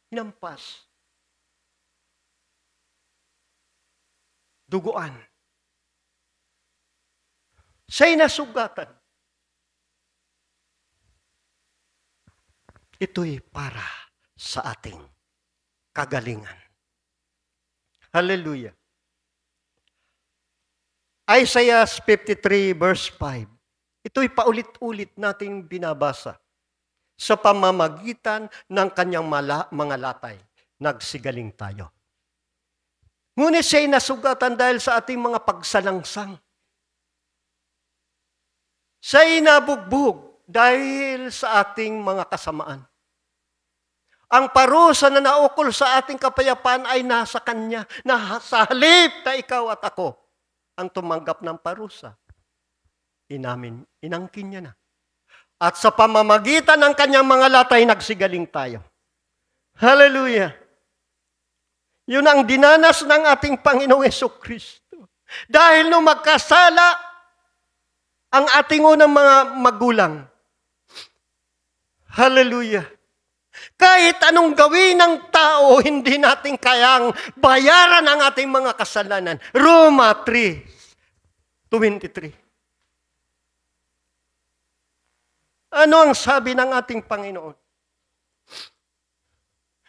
Hinampas. Duguan. Siya'y nasugatan. Ito'y para sa ating kagalingan. Hallelujah. Isaiah 53 verse 5. Ito'y paulit-ulit nating binabasa. Sa pamamagitan ng kanyang mga latay, nagsigaling tayo. Ngunit siya'y nasugatan dahil sa ating mga pagsalangsang. Siya'y nabugbog dahil sa ating mga kasamaan. Ang parusa na naukol sa ating kapayapaan ay nasa Kanya, na sa halip na ikaw at ako ang tumanggap ng parusa. Inangkin niya na. At sa pamamagitan ng Kanyang mga latay, nagsigaling tayo. Hallelujah! Yun ang dinanas ng ating Panginoong Hesukristo. Dahil nung magkasala ang ating unang mga magulang. Hallelujah! Kahit anong gawin ng tao, hindi natin kayang bayaran ang ating mga kasalanan. Roma 3:23. Ano ang sabi ng ating Panginoon?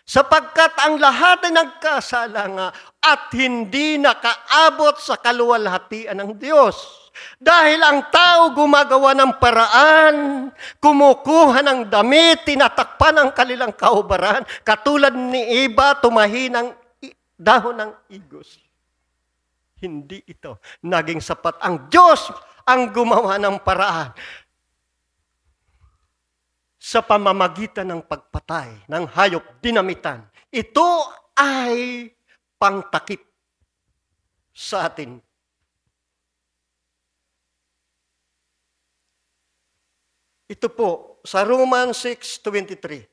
Sapagkat ang lahat ay nagkasala nga at hindi nakaabot sa kaluwalhatian ng Diyos. Dahil ang tao gumagawa ng paraan, kumukuha ng damit, tinatakpan ang kanilang kaubaran, katulad ni Eva, tumahi ng dahon ng igos. Hindi ito naging sapat. Ang Diyos ang gumawa ng paraan sa pamamagitan ng pagpatay ng hayop, dinamitan. Ito ay pangtakip sa atin. Ito po, sa Romans 6:23.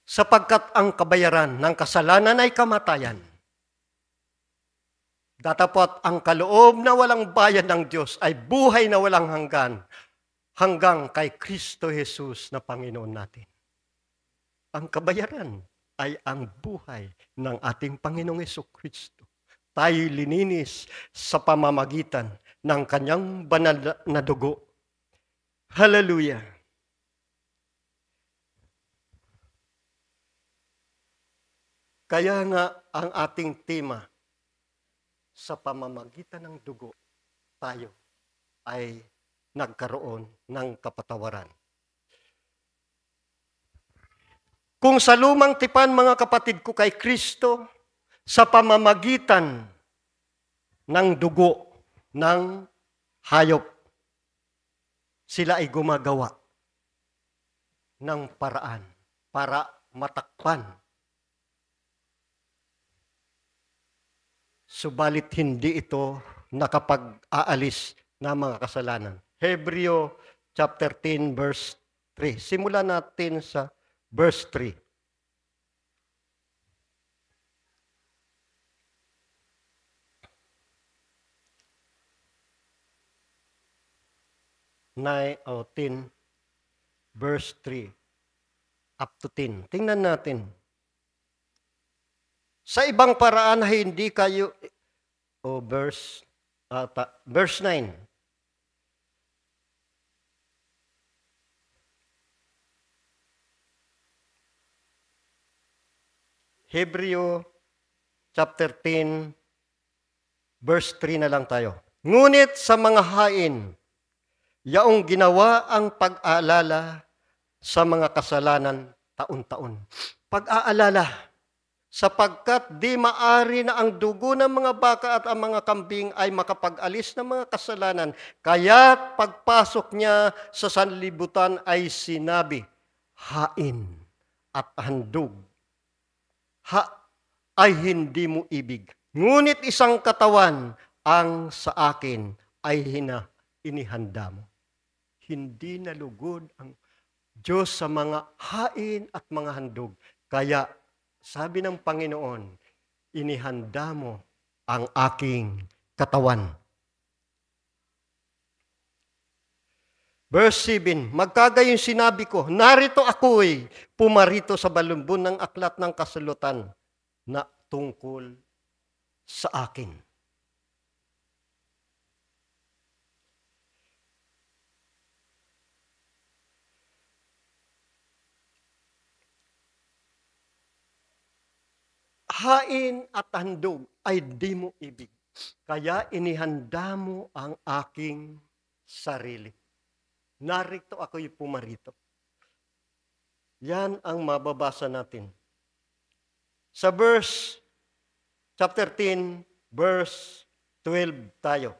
Sapagkat ang kabayaran ng kasalanan ay kamatayan. Datapot ang kaloob na walang bayad ng Diyos ay buhay na walang hanggang kay Kristo Jesus na Panginoon natin. Ang kabayaran ay ang buhay ng ating Panginoong Hesukristo. Tayo lininis sa pamamagitan ng kanyang banal na dugo. Hallelujah! Kaya nga ang ating tema, sa pamamagitan ng dugo, tayo ay nagkaroon ng kapatawaran. Kung sa lumang tipan, mga kapatid ko, kay Kristo, sa pamamagitan ng dugo ng hayop, sila ay gumagawa ng paraan para matakpan. Subalit hindi ito nakapag-aalis ng mga kasalanan. Hebreo chapter 10 verse 3. Simulan natin sa verse 3. 10, verse 3 up to 10. Tingnan natin. Sa ibang paraan, hindi kayo, verse 9. Hebreo chapter 10, verse 3 na lang tayo. Ngunit sa mga hain, yaong ginawa ang pag-aalala sa mga kasalanan taon-taon. Pag-aalala, sapagkat di maari na ang dugo ng mga baka at ang mga kambing ay makapag-alis ng mga kasalanan. Kaya't pagpasok niya sa sanlibutan ay sinabi, hain at handog ay hindi mo ibig. Ngunit isang katawan ang sa akin ay inihanda mo. Hindi nalugod ang Diyos sa mga hain at mga handog. Kaya sabi ng Panginoon, inihanda mo ang aking katawan. Verse 7, magkagayong sinabi ko, narito ako'y pumarito sa balumbon ng aklat ng kasulutan na tungkol sa akin. Hain at handog ay di mo ibig. Kaya inihanda mo ang aking sarili. Narito ako'y pumarito. Yan ang mababasa natin. Sa chapter 10, verse 12 tayo.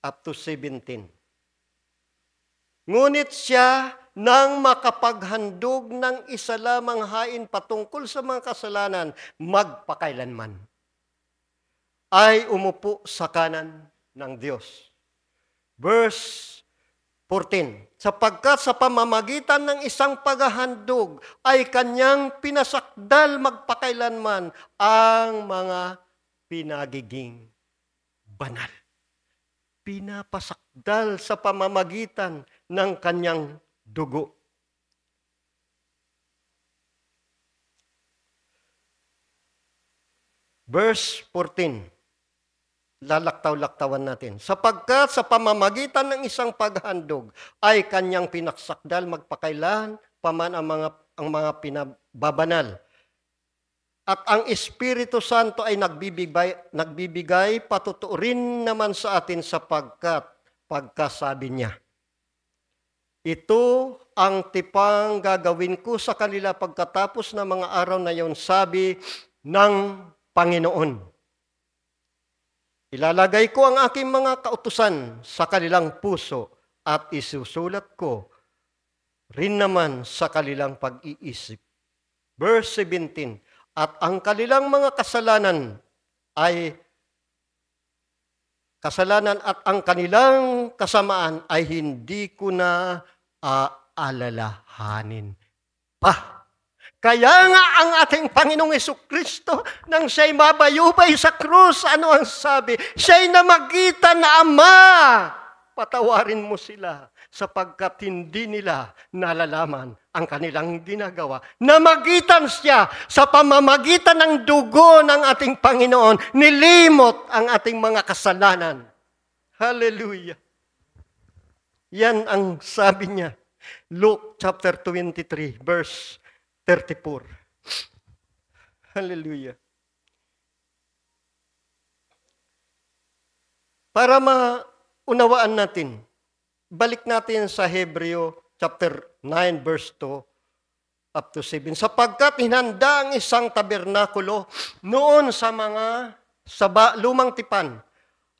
Up to 17. Ngunit siya nang makapaghandog ng isa lamang hain patungkol sa mga kasalanan, magpakailanman, ay umupo sa kanan ng Diyos. Verse 14, sapagkat sa pamamagitan ng isang paghahandog ay kanyang pinasakdal magpakailanman ang mga pinagiging banal. Pinapasakdal sa pamamagitan ng kanyang dugo. Verse 14, lalaktaw-laktawan natin. Sapagkat sa pamamagitan ng isang paghandog ay kanyang pinaksakdal magpakailan paman ang mga pinababanal. At ang Espiritu Santo ay nagbibigay patuturin naman sa atin sapagkat pagkasabi niya, ito ang tipang gagawin ko sa kanila pagkatapos ng mga araw na yon, sabi ng Panginoon. Ilalagay ko ang aking mga kautusan sa kanilang puso at isusulat ko rin naman sa kanilang pag-iisip. Verse 17, at ang kanilang mga kasalanan at ang kanilang kasamaan ay hindi ko na aalalahanin pa. Kaya nga ang ating Panginoong Jesucristo, nang siya'y mabayubay sa krus, ano ang sabi? Siya'y namagitan na, Ama, patawarin mo sila sapagkat hindi nila nalalaman ang kanilang ginagawa. Namagitan siya sa pamamagitan ng dugo ng ating Panginoon, nilimot ang ating mga kasalanan. Hallelujah! Yan ang sabi niya. Luke chapter 23, verse 34. Hallelujah. Para maunawaan natin, balik natin sa Hebreo chapter 9 verse 2 up to 7. Sapagkat hinanda ang isang tabernakulo noon sa lumang tipan.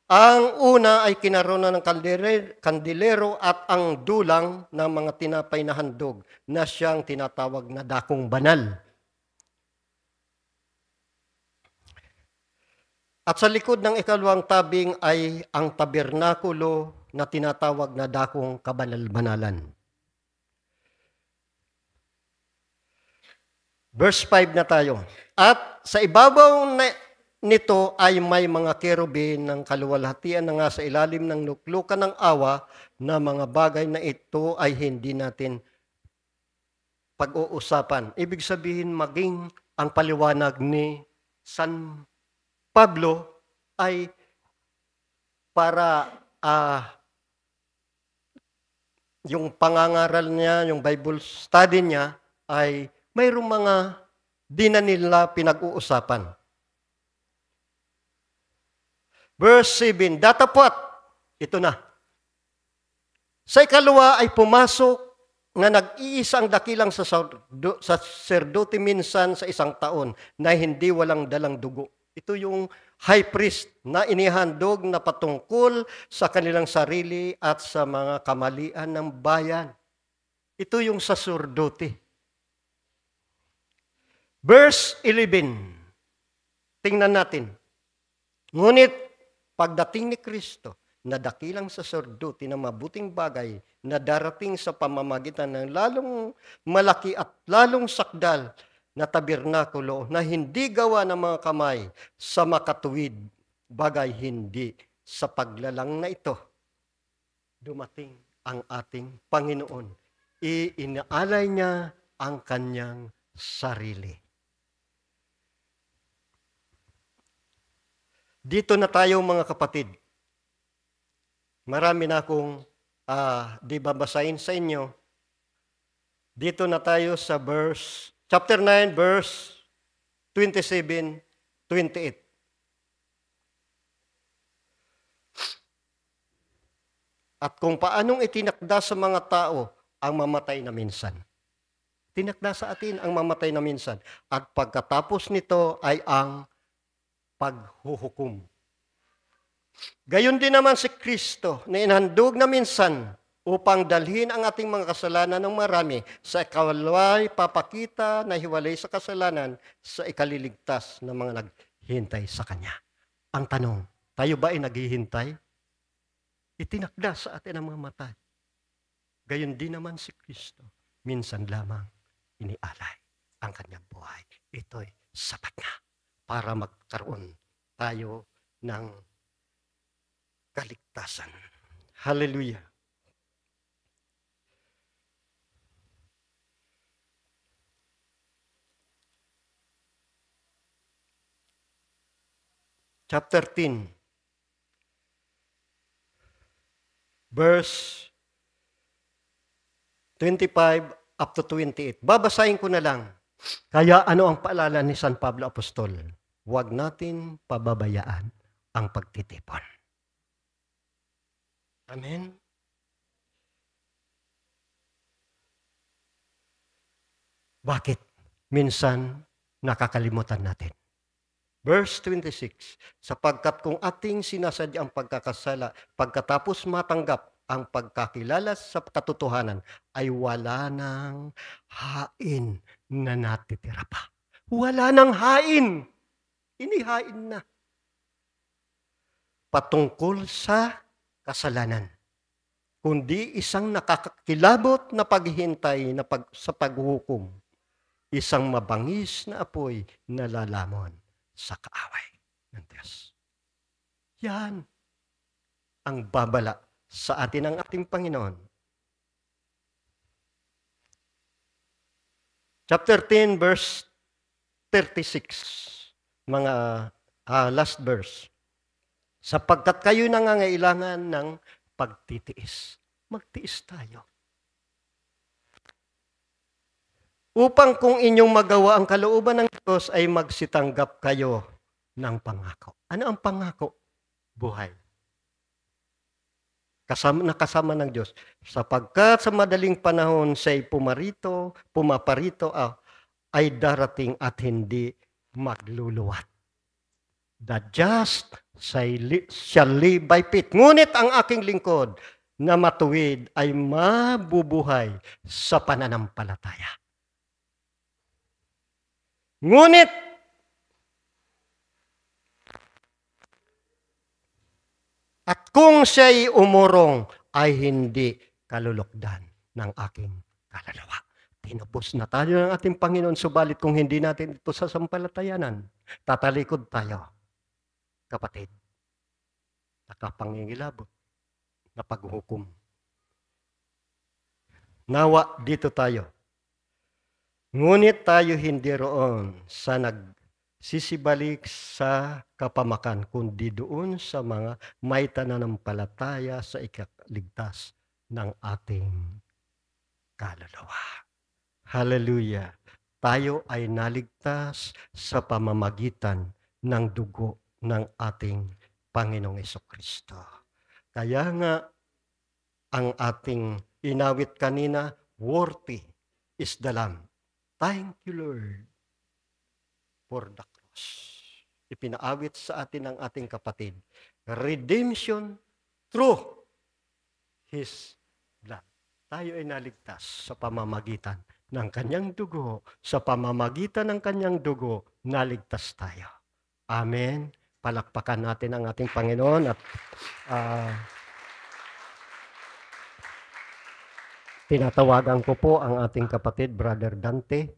Ang una ay kinaroon ng kandilero at ang dulang ng mga tinapay na handog na siyang tinatawag na dakong banal. At sa likod ng ikalawang tabing ay ang tabernakulo na tinatawag na dakong kabanal-banalan. Verse 5 na tayo. At sa ibabaw nito ay may mga kerubin ng kaluwalhatian na nga sa ilalim ng luklukan ng awa na mga bagay na ito ay hindi natin pag-uusapan. Ibig sabihin, maging ang paliwanag ni San Pablo ay para yung pangangaral niya, yung Bible study niya, ay mayroong mga di na nila pinag-uusapan. Verse 7, datapwat, ito na. Sa ikalawa ay pumasok na nag-iisang dakilang sacerdote minsan sa isang taon na hindi walang dalang dugo. Ito yung high priest na inihandog na patungkol sa kanilang sarili at sa mga kamalian ng bayan. Ito yung sacerdote. Verse 11. Tingnan natin. Ngunit pagdating ni Kristo, na dakilang sacerdote na mabuting bagay na darating sa pamamagitan ng lalong malaki at lalong sakdal na tabernakulo na hindi gawa ng mga kamay sa makatuwid, bagay hindi sa paglalang na ito. Dumating ang ating Panginoon. Inaalay niya ang kanyang sarili. Dito na tayo mga kapatid. Marami na akong di babasahin sa inyo. Dito na tayo sa chapter 9, verse 27, 28. At kung paanong itinakda sa mga tao ang mamatay na minsan. Tinakda sa atin ang mamatay na minsan. At pagkatapos nito ay ang paghuhukom. Gayon din naman si Kristo na inhandog na minsan upang dalhin ang ating mga kasalanan ng marami sa ikalaway papakita na hiwalay sa kasalanan sa ikaliligtas ng mga naghihintay sa Kanya. Ang tanong, tayo ba ay naghihintay? Itinakda sa atin ang mga matay. Gayon din naman si Kristo, minsan lamang inialay ang Kanyang buhay. Ito'y sapat na para magkaroon tayo ng kaligtasan. Hallelujah. Chapter 10, verse 25 up to 28. Babasahin ko na lang. Kaya ano ang paalala ni San Pablo Apostol? Huwag natin pababayaan ang pagtitipon. Amen? Bakit? Minsan, nakakalimutan natin. Verse 26, sapagkat kung ating sinasadya ang pagkakasala, pagkatapos matanggap ang pagkakilala sa katotohanan, ay wala nang hain na natitira pa. Wala nang hain. Inihain na. Patungkol sa kasalanan, kundi isang nakakakilabot na paghihintay sa paghuhukom, isang mabangis na apoy na lalamon sa kaaway ng Diyos. Yan ang babala sa atin ng ating Panginoon. Chapter 10, verse 36, mga last verse. Sapagkat kayo nangangailangan ng pagtitiis. Magtiis tayo. Upang kung inyong magawa ang kalooban ng Diyos ay magsitanggap kayo ng pangako. Ano ang pangako? Buhay. Nakasama ng Diyos. Sapagkat sa madaling panahon siya'y pumaparito ay darating at hindi magluluwat. The just shall live by faith. Ngunit ang aking lingkod na matuwid ay mabubuhay sa pananampalataya. Ngunit, at kung siya'y umurong, ay hindi kalulukdan ng aking kaluluwa. Tinubos na tayo ng ating Panginoon, subalit kung hindi natin ito sasampalatayanan, tatalikod tayo. kapatid, nakapangingilabot na paghuhukom. Nawa dito tayo. Ngunit tayo hindi roon sa nagsisibalik sa kapamakan, kundi doon sa mga may pananampalataya sa ikaligtas ng ating kaluluwa. Hallelujah! Tayo ay naligtas sa pamamagitan ng dugo ng ating Panginoong Hesukristo. Kaya nga, ang ating inawit kanina, worthy is the Lamb. Thank you, Lord, for the cross. Ipinaawit sa atin ng ating kapatid. Redemption through His blood. Tayo ay naligtas sa pamamagitan ng kanyang dugo. Sa pamamagitan ng kanyang dugo, naligtas tayo. Amen. Palakpakan natin ang ating Panginoon at tinatawagan ko po ang ating kapatid, Brother Dante.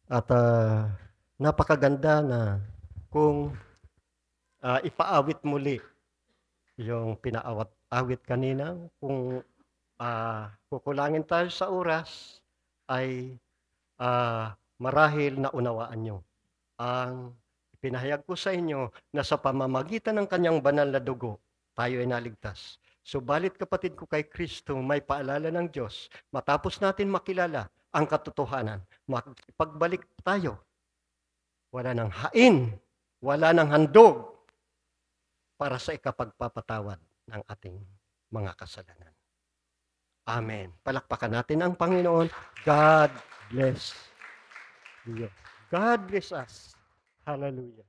At napakaganda na kung ipaawit muli yung pinaawit kanina. Kung kukulangin tayo sa oras, ay marahil na unawaan nyo. Ang pinahayag ko sa inyo na sa pamamagitan ng kanyang banal na dugo, tayo ay naligtas. Subalit kapatid ko kay Kristo, may paalala ng Diyos. Matapos natin makilala ang katotohanan, pagbalik tayo, wala nang hain, wala nang handog para sa ikapagpapatawad ng ating mga kasalanan. Amen. Palakpakan natin ang Panginoon. God bless you. God bless us. Hallelujah.